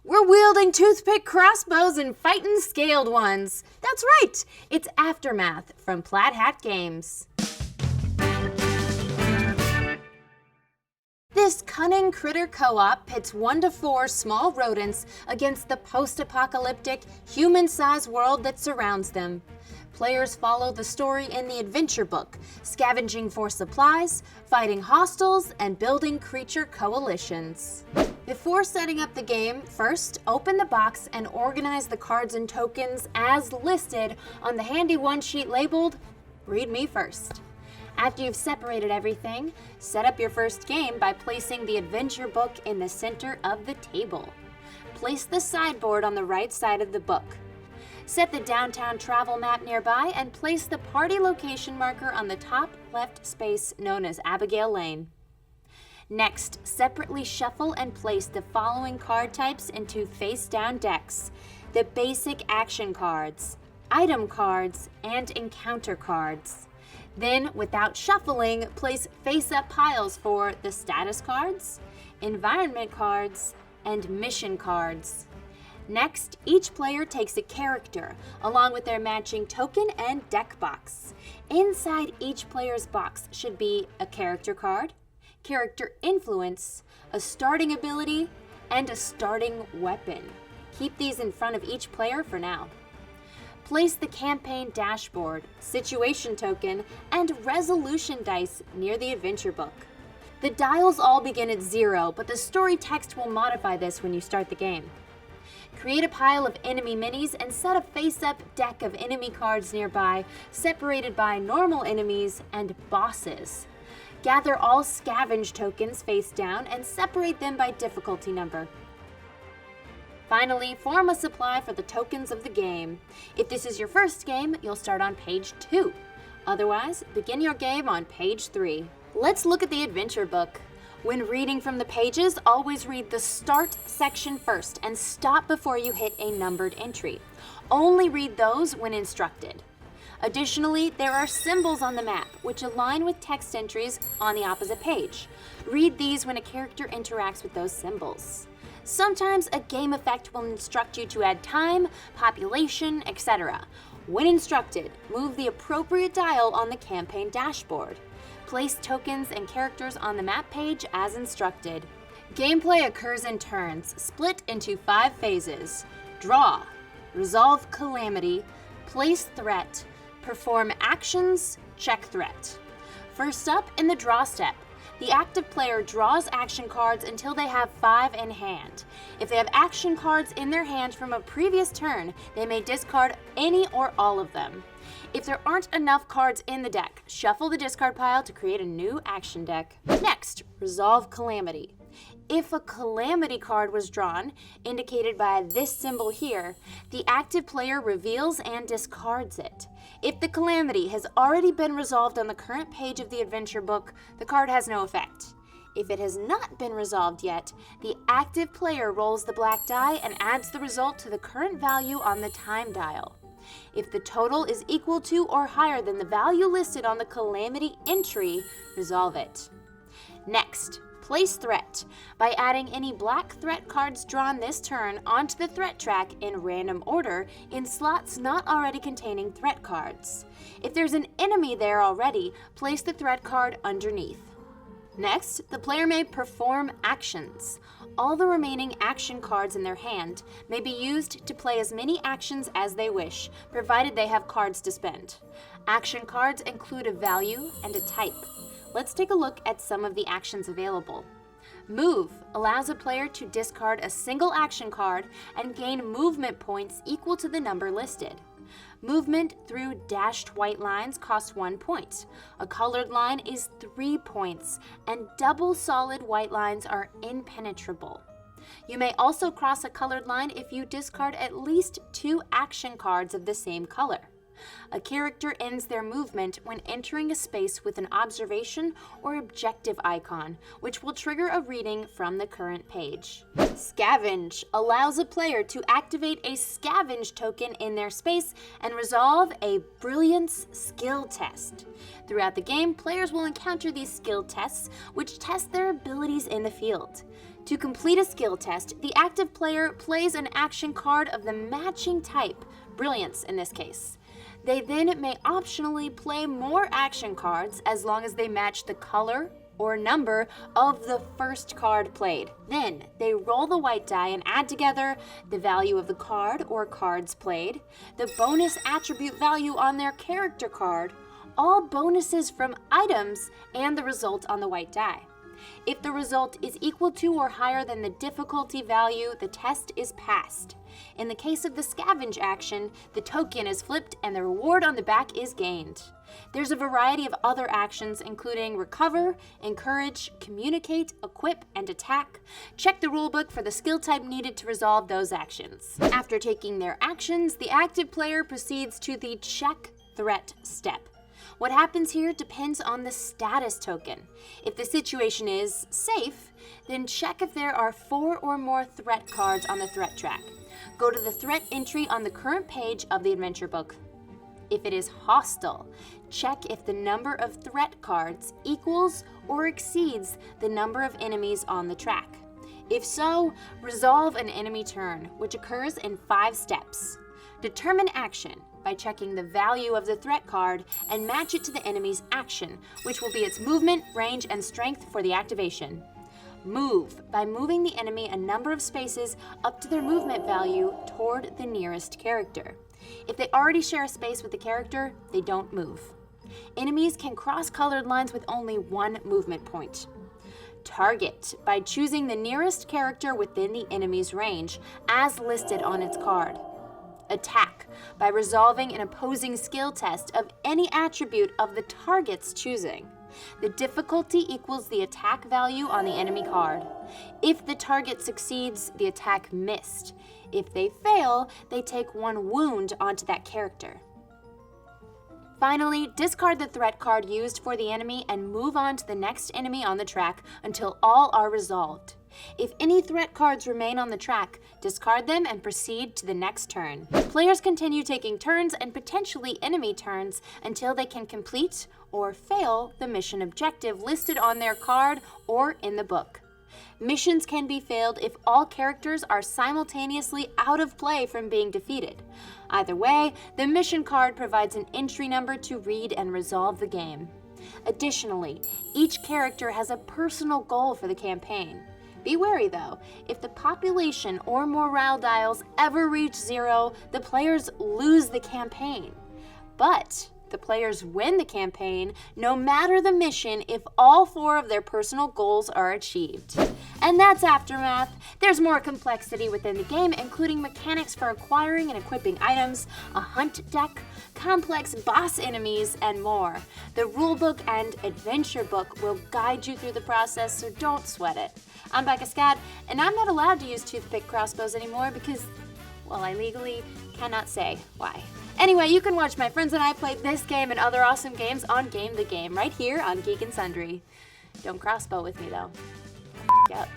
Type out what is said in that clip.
We're wielding toothpick crossbows and fighting scaled ones. That's right, it's Aftermath from Plaid Hat Games. This cunning critter co-op pits 1 to 4 small rodents against the post-apocalyptic, human-sized world that surrounds them. Players follow the story in the adventure book, scavenging for supplies, fighting hostiles, and building creature coalitions. Before setting up the game, first open the box and organize the cards and tokens as listed on the handy one-sheet labeled "Read Me First." After you've separated everything, set up your first game by placing the adventure book in the center of the table. Place the sideboard on the right side of the book. Set the downtown travel map nearby and place the party location marker on the top left space known as Abigail Lane. Next, separately shuffle and place the following card types into face-down decks: the basic action cards, item cards, and encounter cards. Then, without shuffling, place face-up piles for the status cards, environment cards, and mission cards. Next, each player takes a character, along with their matching token and deck box. Inside each player's box should be a character card, character influence, a starting ability, and a starting weapon. Keep these in front of each player for now. Place the campaign dashboard, situation token, and resolution dice near the adventure book. The dials all begin at 0, but the story text will modify this when you start the game. Create a pile of enemy minis and set a face-up deck of enemy cards nearby, separated by normal enemies and bosses. Gather all scavenge tokens face down and separate them by difficulty number. Finally, form a supply for the tokens of the game. If this is your first game, you'll start on page 2. Otherwise, begin your game on page 3. Let's look at the adventure book. When reading from the pages, always read the start section first and stop before you hit a numbered entry. Only read those when instructed. Additionally, there are symbols on the map, which align with text entries on the opposite page. Read these when a character interacts with those symbols. Sometimes a game effect will instruct you to add time, population, etc. When instructed, move the appropriate dial on the campaign dashboard. Place tokens and characters on the map page as instructed. Gameplay occurs in turns, split into 5 phases: draw, resolve calamity, place threat, perform actions, check threat. First up, in the draw step, the active player draws action cards until they have 5 in hand. If they have action cards in their hand from a previous turn, they may discard any or all of them. If there aren't enough cards in the deck, shuffle the discard pile to create a new action deck. Next, resolve calamity. If a calamity card was drawn, indicated by this symbol here, the active player reveals and discards it. If the calamity has already been resolved on the current page of the adventure book, the card has no effect. If it has not been resolved yet, the active player rolls the black die and adds the result to the current value on the time dial. If the total is equal to or higher than the value listed on the calamity entry, resolve it. Next, place threat by adding any black threat cards drawn this turn onto the threat track in random order in slots not already containing threat cards. If there's an enemy there already, place the threat card underneath. Next, the player may perform actions. All the remaining action cards in their hand may be used to play as many actions as they wish, provided they have cards to spend. Action cards include a value and a type. Let's take a look at some of the actions available. Move allows a player to discard a single action card and gain movement points equal to the number listed. Movement through dashed white lines costs 1 point. A colored line is 3 points, and double solid white lines are impenetrable. You may also cross a colored line if you discard at least 2 action cards of the same color. A character ends their movement when entering a space with an observation or objective icon, which will trigger a reading from the current page. Scavenge allows a player to activate a scavenge token in their space and resolve a brilliance skill test. Throughout the game, players will encounter these skill tests, which test their abilities in the field. To complete a skill test, the active player plays an action card of the matching type, brilliance in this case. They then may optionally play more action cards as long as they match the color or number of the first card played. Then they roll the white die and add together the value of the card or cards played, the bonus attribute value on their character card, all bonuses from items, and the result on the white die. If the result is equal to or higher than the difficulty value, the test is passed. In the case of the scavenge action, the token is flipped and the reward on the back is gained. There's a variety of other actions including recover, encourage, communicate, equip, and attack. Check the rulebook for the skill type needed to resolve those actions. After taking their actions, the active player proceeds to the check threat step. What happens here depends on the status token. If the situation is safe, then check if there are 4 or more threat cards on the threat track. Go to the threat entry on the current page of the adventure book. If it is hostile, check if the number of threat cards equals or exceeds the number of enemies on the track. If so, resolve an enemy turn, which occurs in 5 steps. Determine action by checking the value of the threat card and match it to the enemy's action, which will be its movement, range, and strength for the activation. Move by moving the enemy a number of spaces up to their movement value toward the nearest character. If they already share a space with the character, they don't move. Enemies can cross colored lines with only 1 movement point. Target by choosing the nearest character within the enemy's range, as listed on its card. Attack by resolving an opposing skill test of any attribute of the target's choosing. The difficulty equals the attack value on the enemy card. If the target succeeds, the attack missed. If they fail, they take 1 wound onto that character. Finally, discard the threat card used for the enemy and move on to the next enemy on the track until all are resolved. If any threat cards remain on the track, discard them and proceed to the next turn. Players continue taking turns and potentially enemy turns until they can complete or fail the mission objective listed on their card or in the book. Missions can be failed if all characters are simultaneously out of play from being defeated. Either way, the mission card provides an entry number to read and resolve the game. Additionally, each character has a personal goal for the campaign. Be wary though, if the population or morale dials ever reach 0, the players lose the campaign. But the players win the campaign no matter the mission if all 4 of their personal goals are achieved. And that's Aftermath. There's more complexity within the game, including mechanics for acquiring and equipping items, a hunt deck, complex boss enemies, and more. The rulebook and adventure book will guide you through the process, so don't sweat it. I'm Becca Scott, and I'm not allowed to use toothpick crossbows anymore because, well, I legally cannot say why. Anyway, you can watch my friends and I play this game and other awesome games on Game the Game right here on Geek and Sundry. Don't crossbow with me though. Yep.